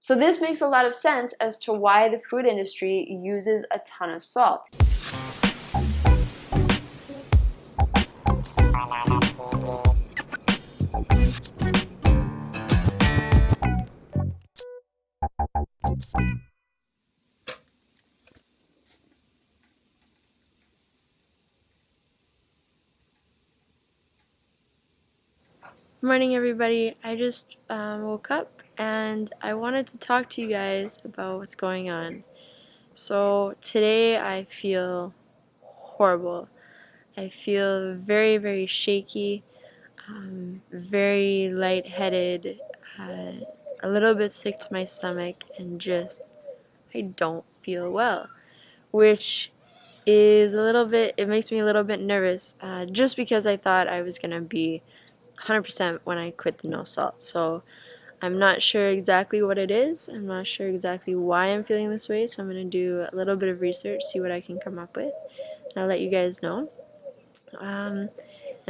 So this makes a lot of sense as to why the food industry uses a ton of salt. Good morning, everybody. I just woke up and I wanted to talk to you guys about what's going on. So today I feel horrible. I feel very, very shaky, very lightheaded, a little bit sick to my stomach, and just I don't feel well, which is it makes me a little bit nervous, just because I thought I was gonna be 100% when I quit the no salt. So I'm not sure exactly what it is. I'm not sure exactly why I'm feeling this way. So I'm going to do a little bit of research, see what I can come up with, and I'll let you guys know. And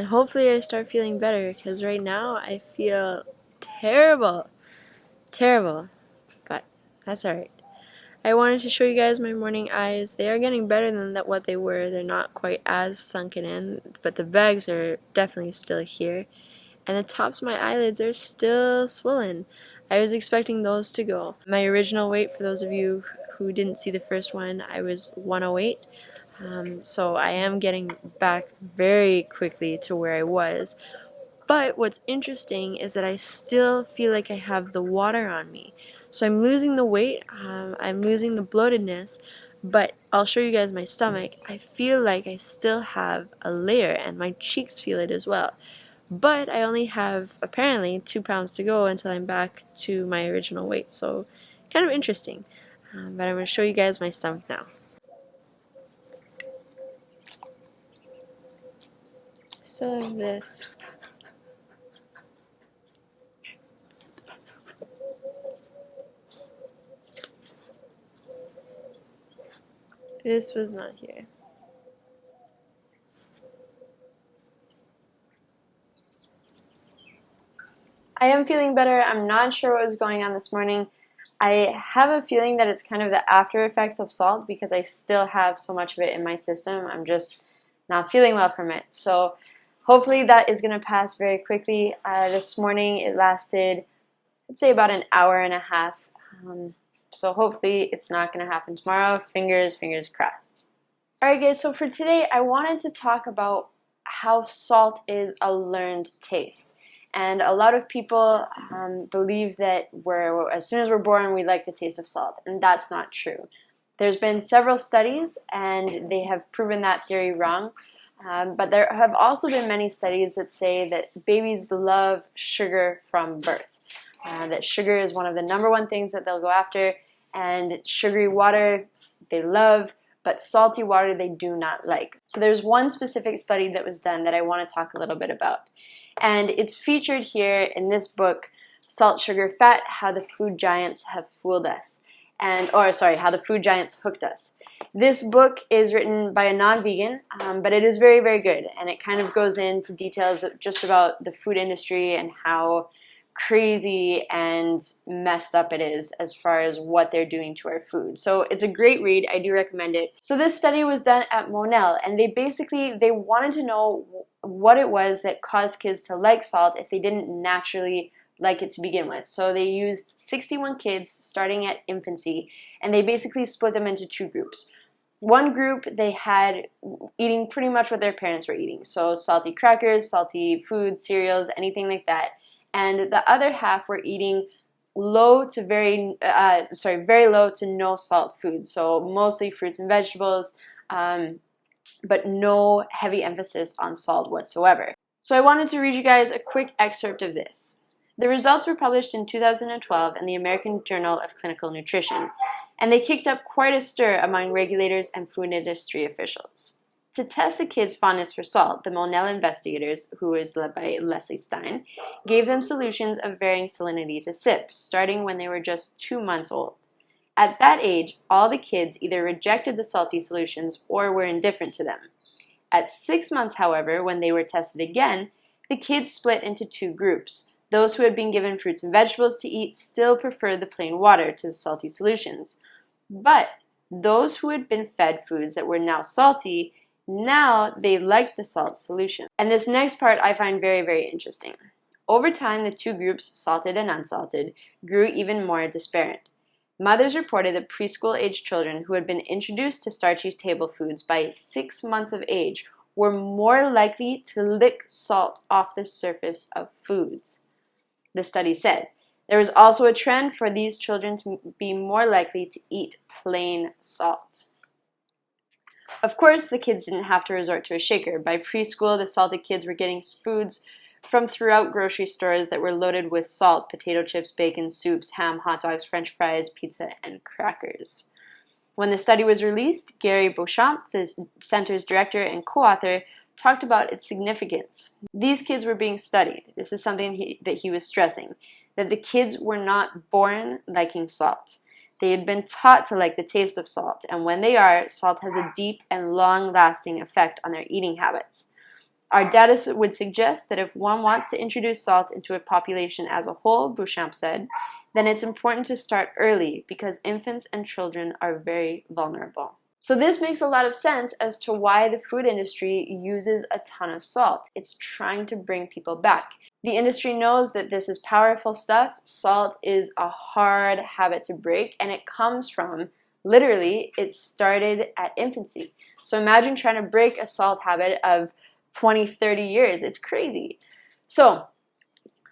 hopefully I start feeling better, because right now I feel terrible. Terrible. But that's alright. I wanted to show you guys my morning eyes. They are getting better than what they were. They're not quite as sunken in, but the bags are definitely still here. And the tops of my eyelids are still swollen. I was expecting those to go. My original weight, for those of you who didn't see the first one, I was 108. So I am getting back very quickly to where I was. But what's interesting is that I still feel like I have the water on me. So I'm losing the weight, I'm losing the bloatedness, but I'll show you guys my stomach. I feel like I still have a layer, and my cheeks feel it as well. But I only have, apparently, 2 pounds to go until I'm back to my original weight. So kind of interesting. But I'm going to show you guys my stomach now. Still have this. This was not here. I am feeling better. I'm not sure what was going on this morning. I have a feeling that it's kind of the after effects of salt because I still have so much of it in my system. I'm just not feeling well from it. So hopefully that is going to pass very quickly. This morning it lasted, I'd say, about an hour and a half. So hopefully it's not going to happen tomorrow. Fingers crossed. Alright guys, so for today I wanted to talk about how salt is a learned taste. And a lot of people believe that as soon as we're born, we like the taste of salt, and that's not true. There's been several studies, and they have proven that theory wrong. But there have also been many studies that say that babies love sugar from birth. That sugar is one of the #1 things that they'll go after, and sugary water they love, but salty water they do not like. So there's one specific study that was done that I want to talk a little bit about. And it's featured here in this book, Salt, Sugar, Fat, How the Food Giants Have Fooled Us. How the Food Giants Hooked Us. This book is written by a non-vegan, but it is very, very good. And it kind of goes into details just about the food industry and how crazy and messed up it is as far as what they're doing to our food. So it's a great read. I do recommend it. So this study was done at Monell, and they wanted to know what it was that caused kids to like salt if they didn't naturally like it to begin with. So they used 61 kids starting at infancy, and they basically split them into 2 groups. One group, they had eating pretty much what their parents were eating. So salty crackers, salty foods, cereals, anything like that. And the other half were eating very low to no salt foods. So mostly fruits and vegetables, but no heavy emphasis on salt whatsoever. So I wanted to read you guys a quick excerpt of this. The results were published in 2012 in the American Journal of Clinical Nutrition, and they kicked up quite a stir among regulators and food industry officials. To test the kids' fondness for salt, the Monell investigators, who is led by Leslie Stein, gave them solutions of varying salinity to sip, starting when they were just 2 months old. At that age, all the kids either rejected the salty solutions or were indifferent to them. At 6 months, however, when they were tested again, the kids split into 2 groups. Those who had been given fruits and vegetables to eat still preferred the plain water to the salty solutions. But those who had been fed foods that were now salty, now they liked the salt solution. And this next part I find very, very interesting. Over time, the two groups, salted and unsalted, grew even more disparate. Mothers reported that preschool-aged children who had been introduced to starchy table foods by 6 months of age were more likely to lick salt off the surface of foods. The study said there was also a trend for these children to be more likely to eat plain salt. Of course, the kids didn't have to resort to a shaker. By preschool, the salted kids were getting foods from throughout grocery stores that were loaded with salt: potato chips, bacon, soups, ham, hot dogs, french fries, pizza, and crackers. When the study was released, Gary Beauchamp, the center's director and co-author, talked about its significance. These kids were being studied. This is something that he was stressing, that the kids were not born liking salt. They had been taught to like the taste of salt, and when they are, salt has a deep and long-lasting effect on their eating habits. Our data would suggest that if one wants to introduce salt into a population as a whole, Beauchamp said, then it's important to start early because infants and children are very vulnerable. So this makes a lot of sense as to why the food industry uses a ton of salt. It's trying to bring people back. The industry knows that this is powerful stuff. Salt is a hard habit to break, and it comes from, literally, it started at infancy. So imagine trying to break a salt habit of 20, 30 years. It's crazy. So,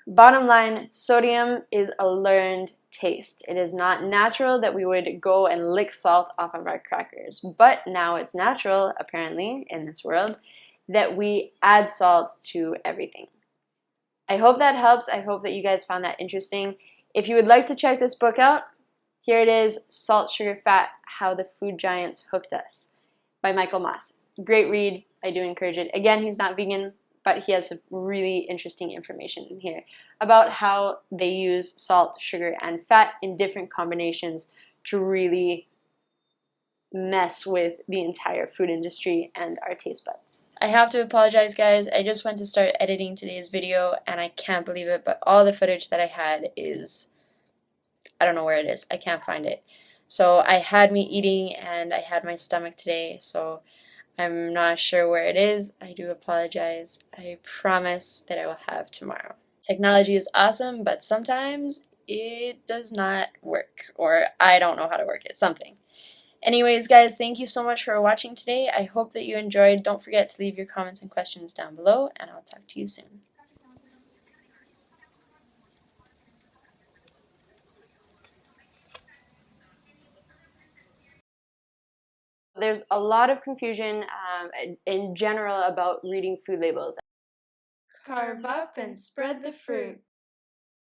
bottom line, sodium is a learned taste. It is not natural that we would go and lick salt off of our crackers, but now it's natural, apparently, in this world, that we add salt to everything. I hope that helps. I hope that you guys found that interesting. If you would like to check this book out, here it is, Salt, Sugar, Fat, How the Food Giants Hooked Us by Michael Moss. Great read. I do encourage it. Again, he's not vegan, but he has some really interesting information in here about how they use salt, sugar, and fat in different combinations to really mess with the entire food industry and our taste buds. I have to apologize, guys. I just went to start editing today's video, and I can't believe it, but all the footage that I had is, I don't know where it is. I can't find it. So I had me eating, and I had my stomach today, so I'm not sure where it is. I do apologize. I promise that I will have tomorrow. Technology is awesome, but sometimes it does not work, or I don't know how to work it, something. Anyways, guys, thank you so much for watching today. I hope that you enjoyed. Don't forget to leave your comments and questions down below, and I'll talk to you soon. There's a lot of confusion in general about reading food labels. Carb up and spread the fruit.